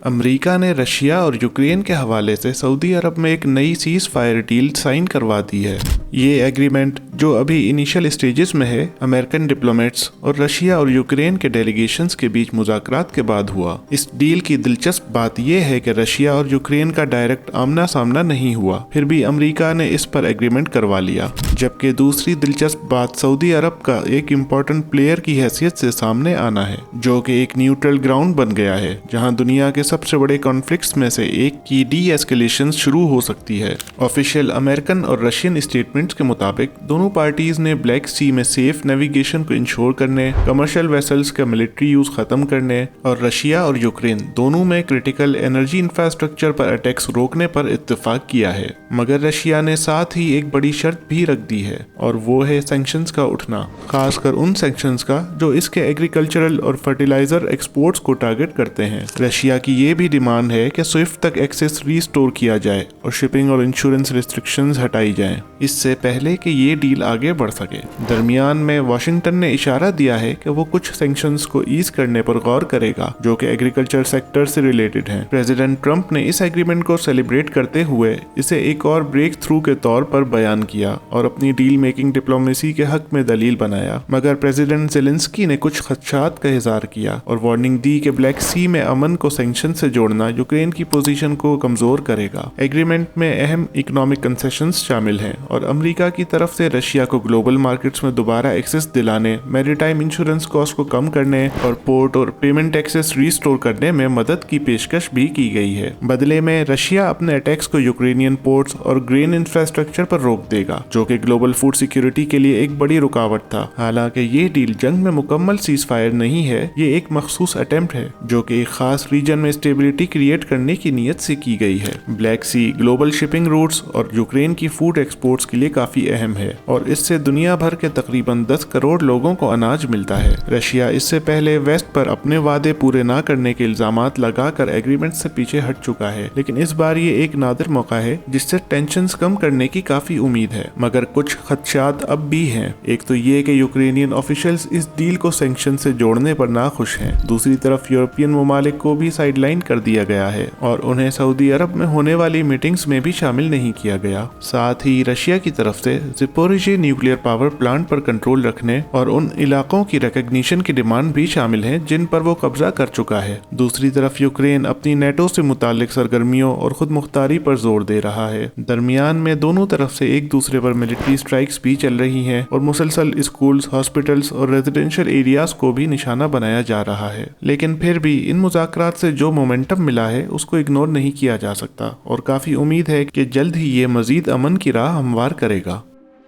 America ने Russia और Ukraine के हवाले से सऊदी अरब में एक नई सीज फायर डील साइन करवा दी है। ये एग्रीमेंट, जो अभी इनिशियल स्टेजेस में है, अमेरिकन डिप्लोमेट्स और रशिया और यूक्रेन के डेलीगेशंस के बीच मुज़ाकरात के बाद हुआ। इस डील की दिलचस्प बात यह है कि रशिया और यूक्रेन का डायरेक्ट आमना सामना नहीं हुआ, फिर भी अमेरिका ने इस पर एग्रीमेंट करवा लिया। जबकि दूसरी दिलचस्प बात सऊदी अरब का एक इम्पोर्टेंट प्लेयर की हैसियत से सामने आना है, जो कि एक न्यूट्रल ग्राउंड बन गया है जहां दुनिया के सबसे बड़े कॉन्फ्लिक्ट्स में से एक की डी एस्केलेशन शुरू हो सकती है। ऑफिशियल अमेरिकन और रशियन स्टेटमेंट्स के मुताबिक दोनों पार्टीज ने ब्लैक सी में सेफ नेविगेशन को इंश्योर करने, कमर्शियल वेसल्स का मिलिट्री यूज खत्म करने और रशिया और यूक्रेन दोनों में क्रिटिकल एनर्जी इंफ्रास्ट्रक्चर पर अटैक्स रोकने पर इत्तेफाक किया है। मगर रशिया ने साथ ही एक बड़ी शर्त भी रख दी है, और वो है सैंक्शंस का उठना, खासकर उन सैंक्शंस का जो इसके एग्रीकल्चरल और फर्टिलाइजर एक्सपोर्ट्स को टारगेट करते हैं। रशिया की ये भी डिमांड है कि स्विफ्ट तक एक्सेस रीस्टोर किया जाए और शिपिंग और इंश्योरेंस रिस्ट्रिक्शंस हटाई जाएं, इससे पहले कि ये डील आगे बढ़ सके। दरमियान में वाशिंगटन ने इशारा दिया है कि वो कुछ सैंक्शंस को ईज करने पर गौर करेगा जो कि एग्रीकल्चर सेक्टर से रिलेटेड हैं। प्रेसिडेंट ट्रंप ने इस एग्रीमेंट को सेलिब्रेट करते हुए इसे एक और ब्रेक थ्रू के तौर पर बयान किया और अपनी डील मेकिंग डिप्लोमेसी के हक में दलील बनाया। मगर प्रेसिडेंट ज़ेलेंस्की ने कुछ खदशात का इज़हार किया और वार्निंग दी कि ब्लैक सी में अमन को सैंक्शन से जोड़ना यूक्रेन की पोजीशन को कमजोर करेगा। एग्रीमेंट में अहम इकोनॉमिक कंसेशंस शामिल हैं और अमेरिका की तरफ से रशिया को ग्लोबल मार्केट्स में दोबारा एक्सेस दिलाने, मैरीटाइम इंश्योरेंस कॉस्ट को कम करने और पोर्ट और पेमेंट एक्सेस रीस्टोर करने में मदद की पेशकश भी की गई है। बदले में रशिया अपने अटैक्स को यूक्रेनियन पोर्ट्स और ग्रेन इंफ्रास्ट्रक्चर पर रोक देगा, जो कि ग्लोबल फूड सिक्योरिटी के लिए एक बड़ी रुकावट था। हालांकि ये डील जंग में मुकम्मल सीज फायर नहीं है, ये एक मखसूस अटेम्प्ट है जो कि एक खास रीजन में स्टेबिलिटी क्रिएट करने की नीयत से की गई है। Black Sea global shipping routes और यूक्रेन की फूड एक्सपोर्ट्स के लिए काफी अहम है और इससे दुनिया भर के तकरीबन 10 करोड़ लोगों को अनाज मिलता है। रशिया इससे पहले वेस्ट पर अपने वादे पूरे न करने के इल्जामात लगाकर एग्रीमेंट से पीछे हट चुका है, लेकिन इस बार ये एक नादिर मौका है जिससे टेंशंस कम करने की काफी उम्मीद है। मगर कुछ खदशात अब भी हैं। एक तो ये कि यूक्रेनियन ऑफिशियल्स इस डील को सैंक्शन से जोड़ने पर नाखुश हैं। दूसरी तरफ यूरोपियन ममालिक को भी साइडलाइन कर दिया गया है और उन्हें सऊदी अरब में होने वाली मीटिंग्स में भी शामिल नहीं किया गया। साथ ही रशिया की तरफ से ज़पोरिज़िया न्यूक्लियर पावर प्लांट पर कंट्रोल रखने और उन इलाकों की रिकॉग्निशन की डिमांड भी शामिल है जिन पर वो कब्जा कर चुका है। दूसरी तरफ यूक्रेन अपनी नेटो से मुतालिक सरगर्मियों और खुद मुख्तारी पर जोर दे रहा है। दरमियान में दोनों तरफ से एक दूसरे पर मिलिट्री स्ट्राइक्स भी चल रही हैं और मुसलसल स्कूल्स, हॉस्पिटल्स और रेजिडेंशियल एरियाज को भी निशाना बनाया जा रहा है। लेकिन फिर भी इन मुज़ाकरात से जो मोमेंटम मिला है उसको इग्नोर नहीं किया जा सकता और काफी उम्मीद है कि जल्द ही ये मजीद अमन की राह हमवार करेगा।